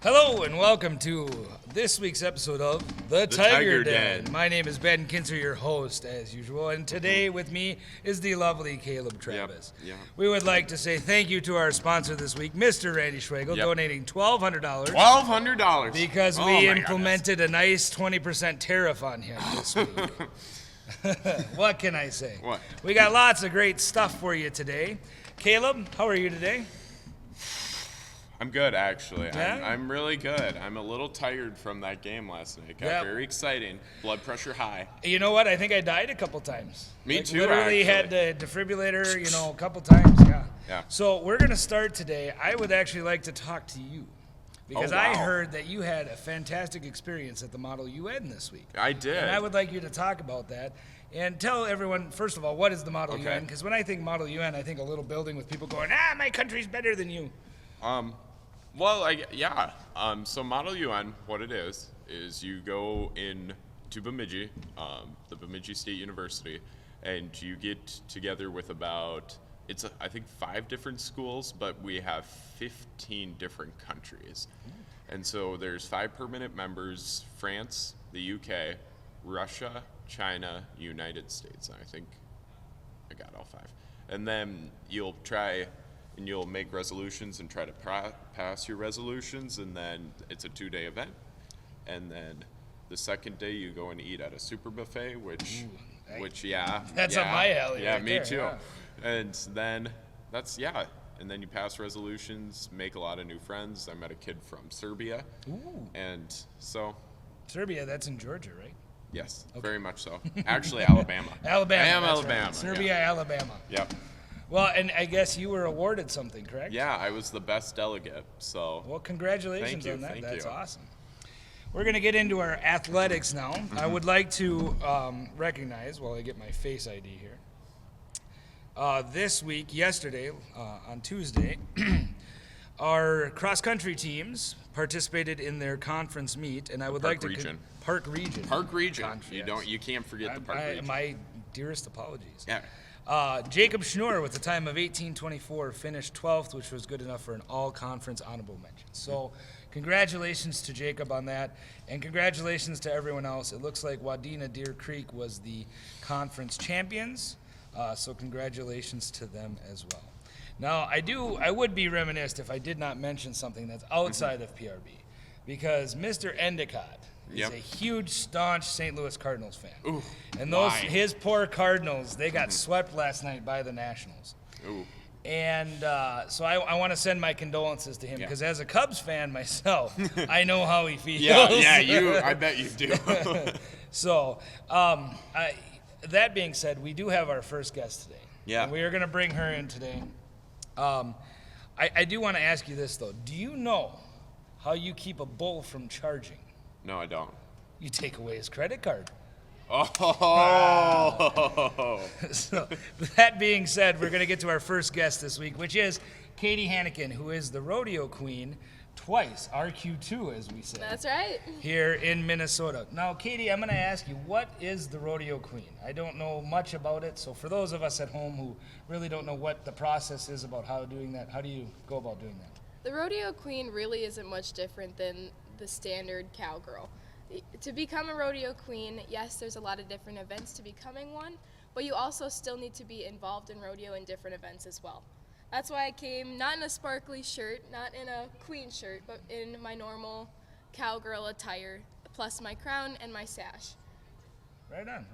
Hello and welcome to this week's episode of The Tiger Den. My name is Ben Kinser, your host as usual, and today with me is the lovely Caleb Travis. Yep. We would like to say thank you to our sponsor this week, Mr. Randy Schwagel, donating $1,200. $1,200. Because we implemented a nice 20% tariff on him this week. What can I say? What? We got lots of great stuff for you today. Caleb, how are you today? I'm good, actually. Yeah? I'm really good. I'm a little tired from that game last night. It got very exciting. Blood pressure high. You know what? I think I died a couple times. Me too, Literally actually. had the defibrillator, a couple times. Yeah. So we're going to start today. I would actually like to talk to you because I heard that you had a fantastic experience at the Model UN this week. I did. And I would like you to talk about that and tell everyone, first of all, what is the Model UN? Because when I think Model UN, I think a little building with people going, my country's better than you. So Model UN, what it is you go in to Bemidji, the Bemidji State University, and you get together with about, I think 5 different schools, but we have 15 different countries. And so there's 5 permanent members: France, the UK, Russia, China, United States. And I think I got all 5. And then you'll make resolutions and try to pass your resolutions, and then it's a 2-day event. And then the second day you go and eat at a super buffet, which That's up my alley. Yeah, right me there, too. Yeah. And then and then you pass resolutions, make a lot of new friends. I met a kid from Serbia. Ooh. And so Serbia, that's in Georgia, right? yes, very much so. Actually, Alabama. Alabama. Right. Serbia, Alabama. Yep. Well, and I guess you were awarded something, correct? Yeah, I was the best delegate. So well, congratulations on that. Thank That's you. awesome. We're going to get into our athletics now. I would like to recognize, while I get my face ID here, yesterday, on Tuesday, our cross-country teams participated in their conference meet, and I would like to Park Region. You can't forget the Park Region. My dearest apologies. Yeah. Jacob Schnur, with a time of 18:24, finished 12th, which was good enough for an all-conference honorable mention. So congratulations to Jacob on that, and congratulations to everyone else. It looks like Wadena Deer Creek was the conference champions, so congratulations to them as well. Now, I would be remiss if I did not mention something that's outside of PRB, because Mr. Endicott is a huge, staunch St. Louis Cardinals fan. Ooh, and his poor Cardinals, they got swept last night by the Nationals. Ooh. And so I want to send my condolences to him, because as a Cubs fan myself, I know how he feels. I bet you do. So, that being said, we do have our first guest today. Yeah. And we are going to bring her in today. I do want to ask you this, though. Do you know how you keep a bull from charging? No, I don't. You take away his credit card. Oh. So, that being said, we're going to get to our first guest this week, which is Katie Hanneken, who is the rodeo queen twice, RQ2, as we say. That's right. Here in Minnesota. Now, Katie, I'm going to ask you, what is the rodeo queen? I don't know much about it, so for those of us at home who really don't know what the process is about how doing that, how do you go about doing that? The rodeo queen really isn't much different than the standard cowgirl. To become a rodeo queen, yes, there's a lot of different events to becoming one, but you also still need to be involved in rodeo in different events as well. That's why I came not in a sparkly shirt, not in a queen shirt, but in my normal cowgirl attire, plus my crown and my sash. Right on.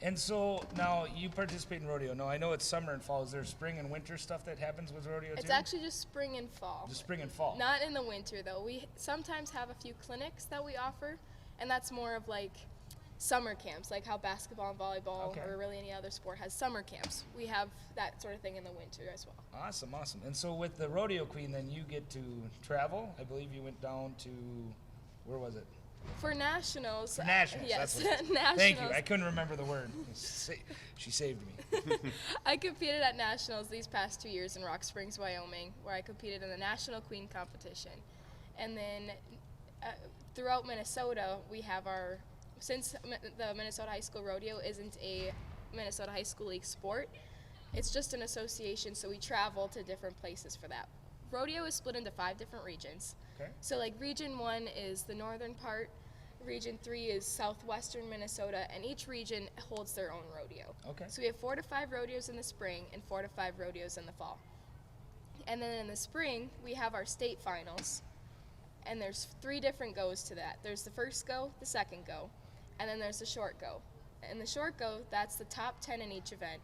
And so now you participate in rodeo. Now I know it's summer and fall. Is there spring and winter stuff that happens with rodeo too? It's actually just spring and fall. Just spring and fall. Not in the winter though. We sometimes have a few clinics that we offer, and that's more of like summer camps, like how basketball and volleyball or really any other sport has summer camps. We have that sort of thing in the winter as well. Awesome. And so with the rodeo queen, then you get to travel. I believe you went down to, where was it? For nationals. Yes. Nationals. Thank you. I couldn't remember the word. She saved me. I competed at nationals these past 2 years in Rock Springs, Wyoming, where I competed in the National Queen competition. And then throughout Minnesota, we have since the Minnesota High School Rodeo isn't a Minnesota High School League sport, it's just an association, so we travel to different places for that. rodeo is split into 5 different regions. Okay. So like region 1 is the northern part, region 3 is southwestern Minnesota, and each region holds their own rodeo. Okay. So we have 4 to 5 rodeos in the spring and 4 to 5 rodeos in the fall. And then in the spring, we have our state finals, and there's 3 different goes to that. There's the first go, the second go, and then there's the short go. In the short go, that's the top 10 in each event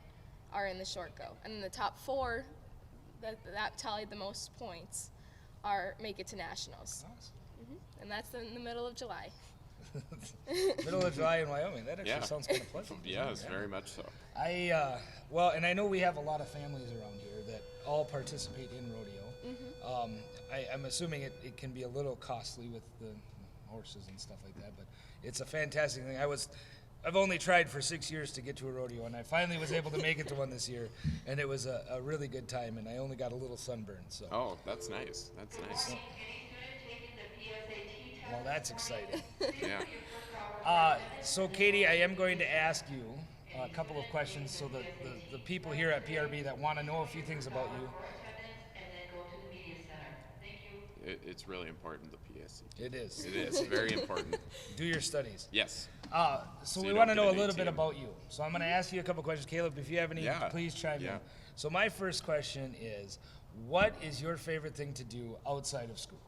are in the short go. And then the top 4 that tallied the most points make it to nationals. Awesome. And that's in the middle of July. Middle of July in Wyoming. That actually sounds kind of pleasant. Yes, very much so. Well, and I know we have a lot of families around here that all participate in rodeo. I'm assuming it can be a little costly with the horses and stuff like that, but it's a fantastic thing. I've only tried for 6 years to get to a rodeo, and I finally was able to make it to one this year, and it was a really good time, and I only got a little sunburn. So. Oh, that's nice. That's nice. Well, that's exciting. Yeah. So, Katie, I am going to ask you a couple of questions so that the people here at PRB that want to know a few things about you. It's really important, the PSC. It is. It is very important. Do your studies. Yes. So you we don't want to get know a an little bit ATM. about you. So I'm going to ask you a couple questions. Caleb, if you have any, Yeah. please chime in. Yeah. So my first question is, what is your favorite thing to do outside of school?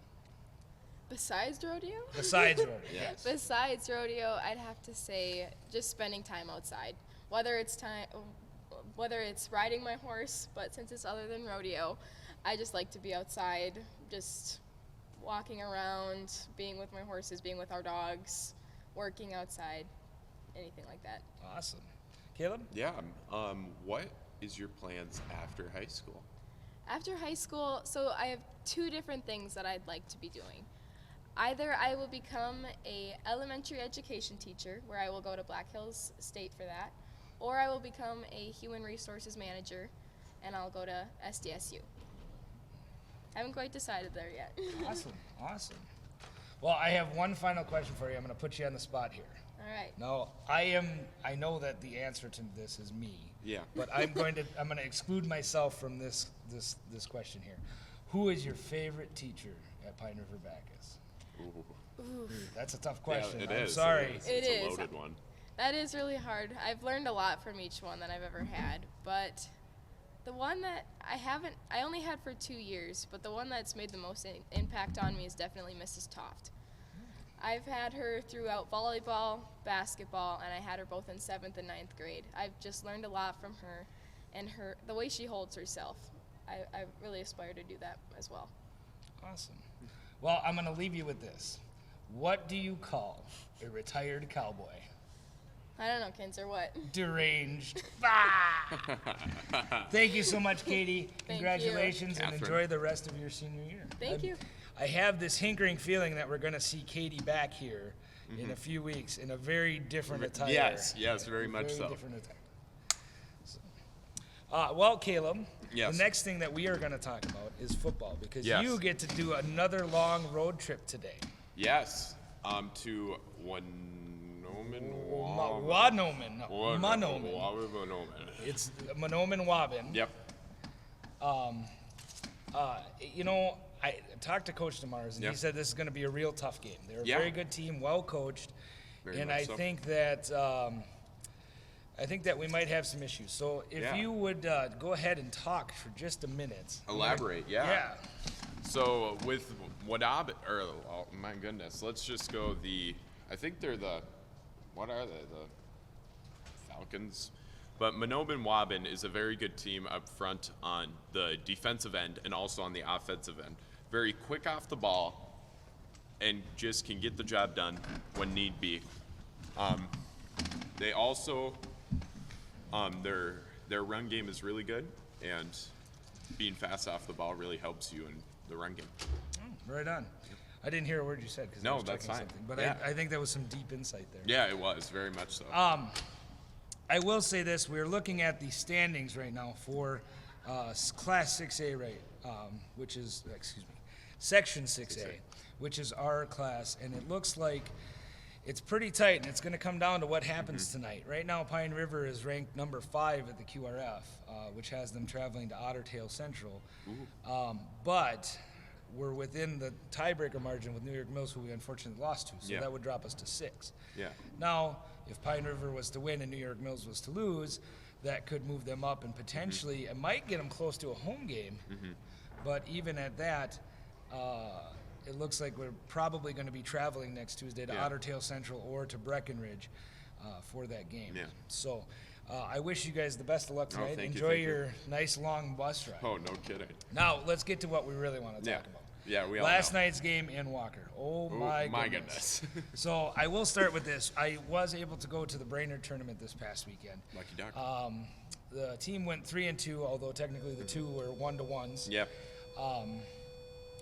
Besides rodeo? Besides rodeo. Yes. Besides rodeo, I'd have to say just spending time outside. Whether it's riding my horse, but since it's other than rodeo, I just like to be outside, just walking around, being with my horses, being with our dogs, working outside, anything like that. Awesome. Caleb? Yeah. What is your plans after high school? After high school, so I have 2 different things that I'd like to be doing. Either I will become a elementary education teacher, where I will go to Black Hills State for that, or I will become a human resources manager, and I'll go to SDSU. Haven't quite decided there yet. Awesome. Well, I have one final question for you. I'm going to put you on the spot here. All right. Now, I know that the answer to this is me. Yeah. But I'm going to exclude myself from this question here. Who is your favorite teacher at Pine River Bacchus? Ooh. That's a tough question. Yeah, it I'm is. sorry. It is. It It's is. a loaded one. That is really hard. I've learned a lot from each one that I've ever had, but the one that I only had for 2 years, but the one that's made the most impact on me is definitely Mrs. Toft. I've had her throughout volleyball, basketball, and I had her both in 7th and 9th grade. I've just learned a lot from her, and the way she holds herself. I really aspire to do that as well. Awesome. Well, I'm going to leave you with this. What do you call a retired cowboy? I don't know, Kinser, what? Deranged. Thank you so much, Katie. Thank Congratulations, and Catherine. enjoy the rest of your senior year. Thank you. I have this hankering feeling that we're going to see Katie back here in a few weeks in a very different attire. Yes, very much Very so. different attire. Well, Caleb, Yes. the next thing that we are going to talk about is football, because Yes. you get to do another long road trip today. Yes. To Wanoman. Monoman. It's Monoman Wabin. Yep. I talked to Coach DeMars, and Yep. he said this is going to be a real tough game. They're a Yeah. very good team, well coached, Very and much I so. think that we might have some issues. So if Yeah. you would go ahead and talk for just a minute. Elaborate, yeah. Yeah. So with oh my goodness, let's just go I think they're what are they? The Falcons? But Manobin Wabin is a very good team up front on the defensive end and also on the offensive end. Very quick off the ball and just can get the job done when need be. They also, their run game is really good, and being fast off the ball really helps you in the run game. Right on. I didn't hear a word you said because I No, was that's checking fine. something, but Yeah. I think that was some deep insight there. Yeah, it was very much so. I will say this: we're looking at the standings right now for Class 6A, right? Which is Section 6A, which is our class, and it looks like it's pretty tight, and it's going to come down to what happens tonight. Right now, Pine River is ranked number 5 at the QRF, which has them traveling to Otter Tail Central. But we're within the tiebreaker margin with New York Mills, who we unfortunately lost to, so that would drop us to 6. Yeah. Now, if Pine River was to win and New York Mills was to lose, that could move them up and potentially it might get them close to a home game. But even at that, it looks like we're probably going to be traveling next Tuesday to Otter Tail Central or to Breckenridge for that game. Yeah. So I wish you guys the best of luck tonight. Thank you, Enjoy thank you. your nice long bus ride. Oh, no kidding. Now, let's get to what we really want to talk about. Yeah, we all Last know. night's game in Walker. Oh, my goodness. goodness. So I will start with this. I was able to go to the Brainerd tournament this past weekend. Lucky duck. The team went 3-2, although technically the 2 were 1-1s. Yep.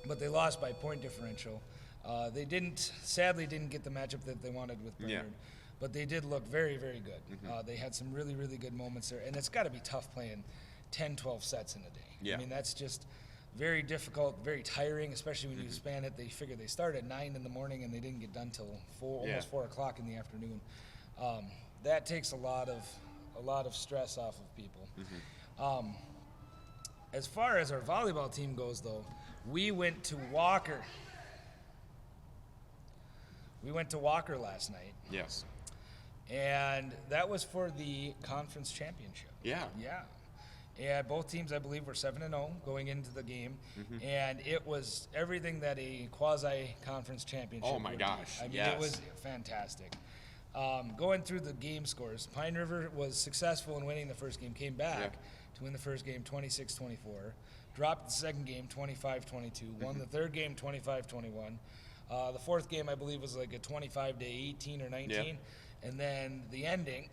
But they lost by point differential. They sadly didn't get the matchup that they wanted with Brainerd. But they did look very, very good. They had some really, really good moments there. And it's got to be tough playing 10, 12 sets in a day. Yeah. I mean, that's just very difficult, very tiring, especially when you span it. They figure they start at 9 in the morning and they didn't get done till almost 4 o'clock in the afternoon. That takes a lot of stress off of people. As far as our volleyball team goes, though, we went to Walker. We went to Walker last night, Yes. and that was for the conference championship. Yeah. Yeah. And both teams, I believe, were 7-0 going into the game, and it was everything that a quasi-conference championship Oh, my would gosh, be. I mean, yes. it was fantastic. Going through the game scores, Pine River was successful in winning the first game, came back to win the first game 26-24, dropped the second game 25-22, won the third game 25-21. The fourth game, I believe, was like a 25-18 or 19. Yeah. And then the ending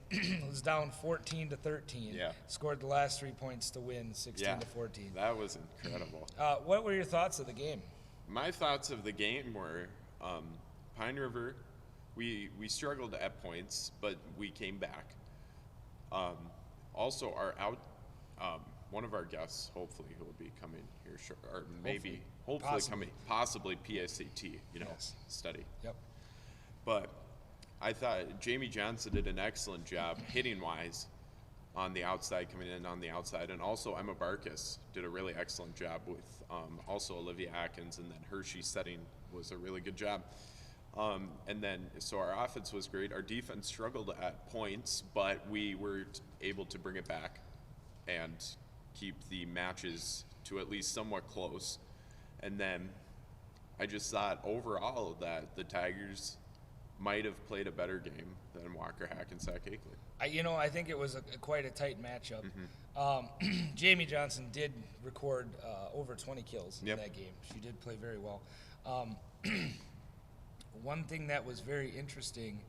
was down 14-13. Yeah. Scored the last 3 points to win 16-14. That was incredible. What were your thoughts of the game? My thoughts of the game were Pine River, we struggled at points, but we came back. Also, one of our guests, hopefully, who will be coming here short, or maybe, hopefully Possibly. coming, possibly PSAT, Yes. study. Yep. But I thought Jamie Johnson did an excellent job hitting-wise on the outside, coming in on the outside. And also Emma Barkas did a really excellent job with also Olivia Atkins. And then Hershey setting was a really good job. And then, so our offense was great. Our defense struggled at points, but we were able to bring it back and keep the matches to at least somewhat close. And then I just thought overall that the Tigers might have played a better game than Walker Hackensack Akeley. I think it was quite a tight matchup. Jamie Johnson did record over 20 kills in that game. She did play very well. One thing that was very interesting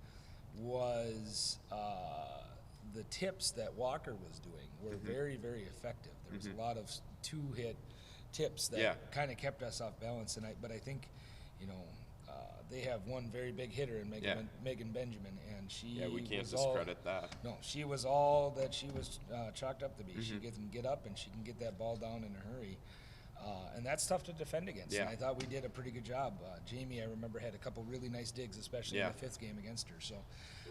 was the tips that Walker was doing were very, very effective. There was a lot of two-hit tips that kind of kept us off balance tonight. But I think, they have one very big hitter in Megan Benjamin, and she we can't was discredit that. No, she was all that she was chalked up to be. She can get up and she can get that ball down in a hurry. And that's tough to defend against. And I thought we did a pretty good job. Jamie, I remember, had a couple really nice digs, especially in the fifth game against her. So,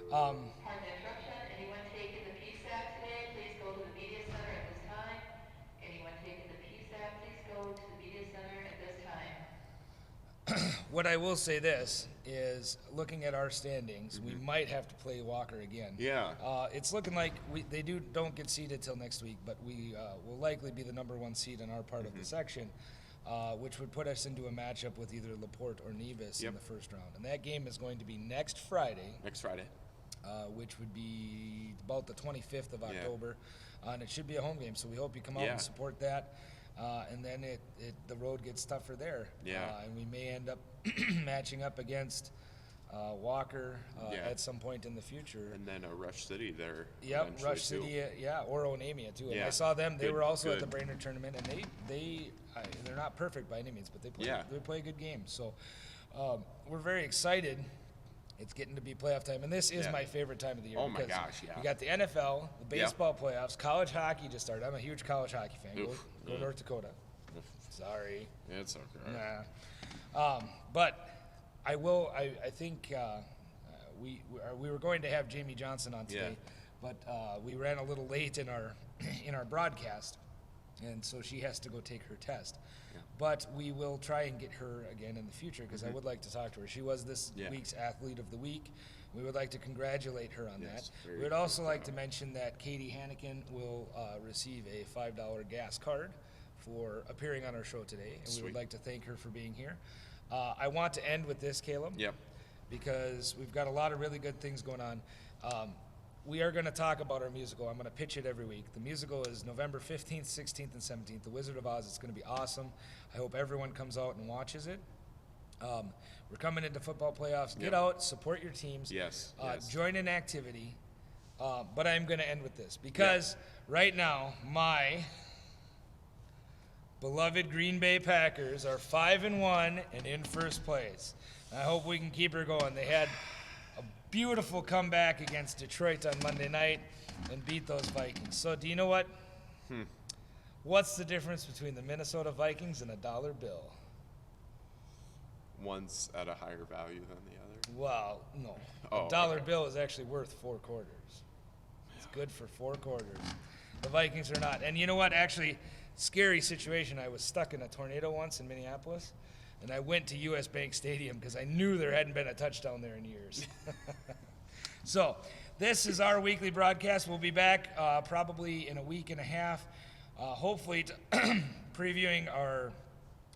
Pardon the interruption. Anyone taking the PSAP today, please go to the media center at this time. Anyone taking the PSAP, please go to the media center at this time. what I will say this is, looking at our standings, we might have to play Walker again. Yeah. It's looking like they don't get seeded till next week, but we will likely be the number 1 seed in our part of the section, which would put us into a matchup with either LaPorte or Nevis in the first round. And that game is going to be next Friday. Next Friday. Which would be about the 25th of October. And it should be a home game, so we hope you come out and support that. And then the road gets tougher there. And we may end up matching up against Walker at some point in the future. And then Rush City there. Yep, Rush City, or Onamia too. And I saw them; they were also at the Brainerd tournament, and they're not perfect by any means, but they play a good game. So we're very excited. It's getting to be playoff time, and this is my favorite time of the year. Oh my gosh, You got the NFL, the baseball playoffs, college hockey just started. I'm a huge college hockey fan. Go North Dakota. Sorry. It's okay. Nah. But I think we were going to have Jamie Johnson on today, but we ran a little late in our in our broadcast, and so she has to go take her test. Yeah. But we will try and get her again in the future because I would like to talk to her. She was this week's Athlete of the Week. We would like to congratulate her on that. We would also like to mention that Katie Hanneken will receive a $5 gas card for appearing on our show today, and we would like to thank her for being here. I want to end with this, Caleb. Yep. Because we've got a lot of really good things going on. We are going to talk about our musical. I'm going to pitch it every week. The musical is November 15th, 16th, and 17th, The Wizard of Oz. It's going to be awesome. I hope everyone comes out and watches it. We're coming into football playoffs. Get out, support your teams. Yes. Join an activity. But I'm going to end with this because right now, my beloved Green Bay Packers are 5-1 and in first place. I hope we can keep her going. They had a beautiful comeback against Detroit on Monday night and beat those Vikings. So do you know what? What's the difference between the Minnesota Vikings and a dollar bill? One's at a higher value than the other. Well, no. Oh, a dollar bill is actually worth 4 quarters. It's good for 4 quarters. The Vikings are not. And you know what? Actually, scary situation. I was stuck in a tornado once in Minneapolis, and I went to U.S. Bank Stadium because I knew there hadn't been a touchdown there in years. So this is our weekly broadcast. We'll be back probably in a week and a half, hopefully previewing our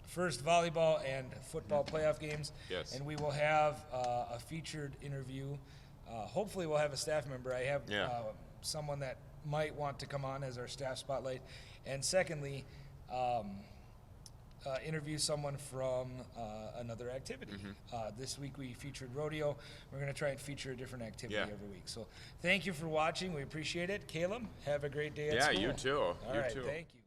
first volleyball and football playoff games. Yes. And we will have a featured interview. Hopefully we'll have a staff member. I have someone that might want to come on as our staff spotlight. And secondly, interview someone from another activity. This week we featured rodeo. We're going to try and feature a different activity every week. So thank you for watching. We appreciate it. Caleb, have a great day at school. Yeah, you too. All right, too. thank you.